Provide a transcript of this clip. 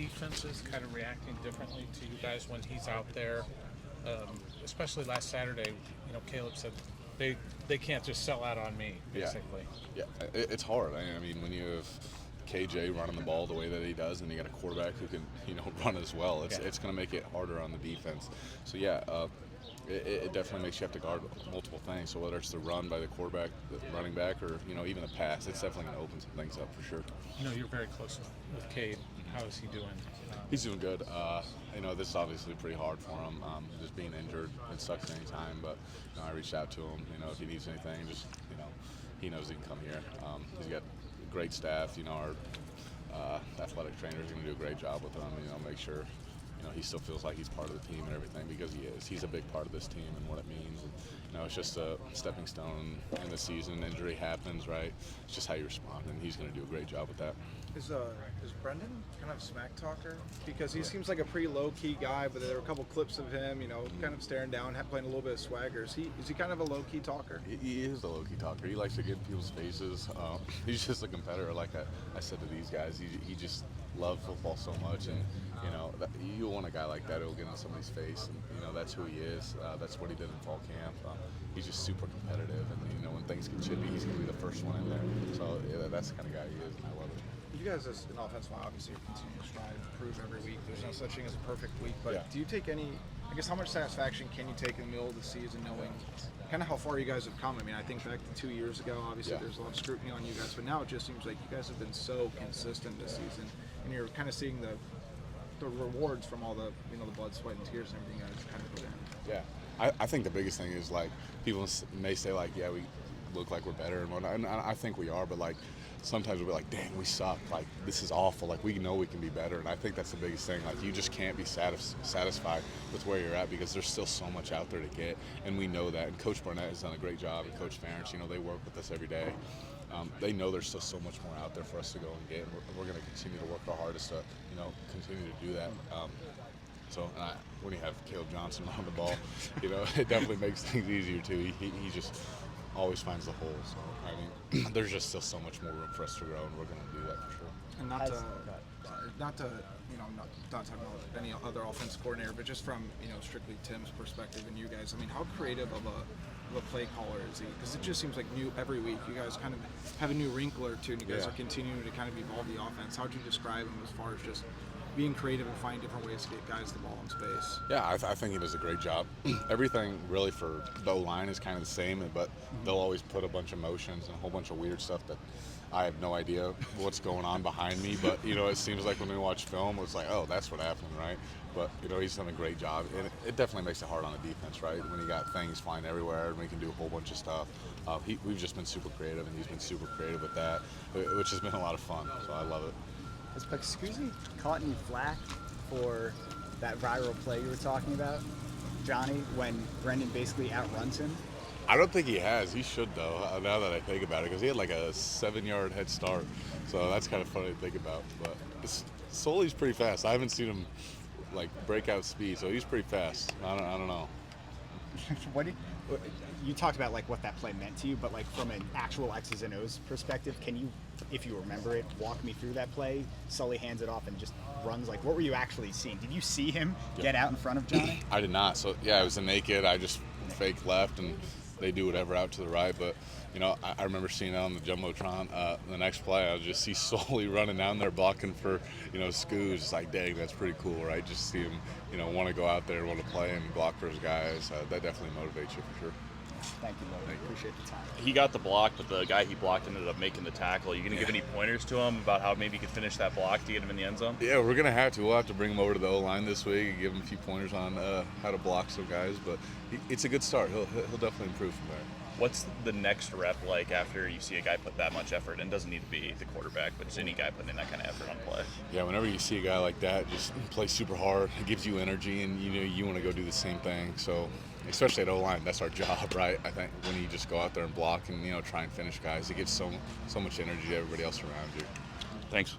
defenses kind of reacting differently to you guys when he's out there? Especially last Saturday, Caleb said they can't just sell out on me, basically. Yeah, it's hard. I mean, when you have KJ running the ball the way that he does, and you got a quarterback who can, run as well, it's going to make it harder on the defense. So it definitely makes you have to guard multiple things. So whether it's the run by the quarterback, the running back, or even the pass, it's definitely going to open some things up for sure. You're very close with Cade. How is he doing? He's doing good. This is obviously pretty hard for him. Just being injured, it sucks anytime. But I reached out to him. If he needs anything, just he knows he can come here. He's got great staff. Our athletic trainers are going to do a great job with him. Make sure he still feels like he's part of the team and everything, because he is. He's a big part of this team and what it means. And, it's just a stepping stone in the season. Injury happens, right? It's just how you respond, and he's going to do a great job with that. Is Brendan kind of a smack talker? Because he seems like a pretty low-key guy, but there were a couple clips of him, kind of staring down, playing a little bit of swagger. Is he kind of a low-key talker? He is a low-key talker. He likes to get in people's faces. He's just a competitor. Like I said to these guys, he just loves football so much, and you want a guy like that who'll get in somebody's face, and that's who he is. That's what he did in fall camp. He's just super competitive, and when things get chippy, he's going to be the first one in there. So that's the kind of guy he is, and I love it. You guys, as an offensive line, obviously continue to strive to improve every week. There's no such thing as a perfect week, but do you take any? I guess how much satisfaction can you take in the middle of the season, knowing kind of how far you guys have come? I mean, I think back to 2 years ago, obviously there's a lot of scrutiny on you guys, but now it just seems like you guys have been so consistent this season, and you're kind of seeing the rewards from all the the blood, sweat, and tears and everything you guys kind of put in. Yeah, I think the biggest thing is, like, people may say, like, yeah, we look like we're better and whatnot, and I think we are, but like sometimes we'll be like, dang, we suck, like this is awful, like we know we can be better. And I think that's the biggest thing. Like, you just can't be satisfied with where you're at, because there's still so much out there to get, and we know that. And Coach Barnett has done a great job, and Coach Ferentz, they work with us every day. They know there's still so much more out there for us to go and get, and we're going to continue to work our hardest to continue to do that. When you have Caleb Johnson on the ball, it definitely makes things easier too. He just always finds the holes. So, I mean, there's just still so much more room for us to grow, and we're going to do that for sure. And not to not talking about any other offensive coordinator, but just from strictly Tim's perspective and you guys. I mean, how creative of a play caller is he? Because it just seems like new every week. You guys kind of have a new wrinkle or two, and you guys are continuing to kind of evolve the offense. How would you describe him as far as just being creative and finding different ways to get guys the ball in space? Yeah, I think he does a great job. Everything really for the line is kind of the same, but they'll always put a bunch of motions and a whole bunch of weird stuff that I have no idea what's going on behind me. But it seems like when we watch film, it's like, oh, that's what happened, right? But he's done a great job, and it definitely makes it hard on the defense, right? When you got things flying everywhere, and we can do a whole bunch of stuff. We've just been super creative, and he's been super creative with that, which has been a lot of fun. So I love it. Has Pexcusi caught any flack for that viral play you were talking about, Johnny, when Brendan basically outruns him? I don't think he has. He should, though, now that I think about it, because he had like a 7-yard head start. So that's kind of funny to think about. But Sully's pretty fast. I haven't seen him like breakout speed, so he's pretty fast. I don't know. You talked about like what that play meant to you, but like from an actual X's and O's perspective, can you, if you remember it, walk me through that play? Sully hands it off and just runs. Like, what were you actually seeing? Did you see him get out in front of Johnny? I did not. So yeah, it was a naked. I just fake left, and they do whatever out to the right. But I remember seeing it on the jumbotron. The next play, I just see Sully running down there blocking for Scoos. It's like, dang, that's pretty cool, right? Just see him want to go out there, want to play and block for his guys. That definitely motivates you for sure. Thank you, Logan. Appreciate the time. He got the block, but the guy he blocked ended up making the tackle. Are you going to give any pointers to him about how maybe he could finish that block to get him in the end zone? Yeah, we're going to have to. We'll have to bring him over to the O-line this week and give him a few pointers on how to block some guys. But it's a good start. He'll definitely improve from there. What's the next rep like after you see a guy put that much effort? And it doesn't need to be the quarterback, but just any guy putting in that kind of effort on play. Yeah, whenever you see a guy like that just play super hard, it gives you energy, and you want to go do the same thing. So, especially at O-line, that's our job, right? I think when you just go out there and block and try and finish guys, it gives so much energy to everybody else around you. Thanks.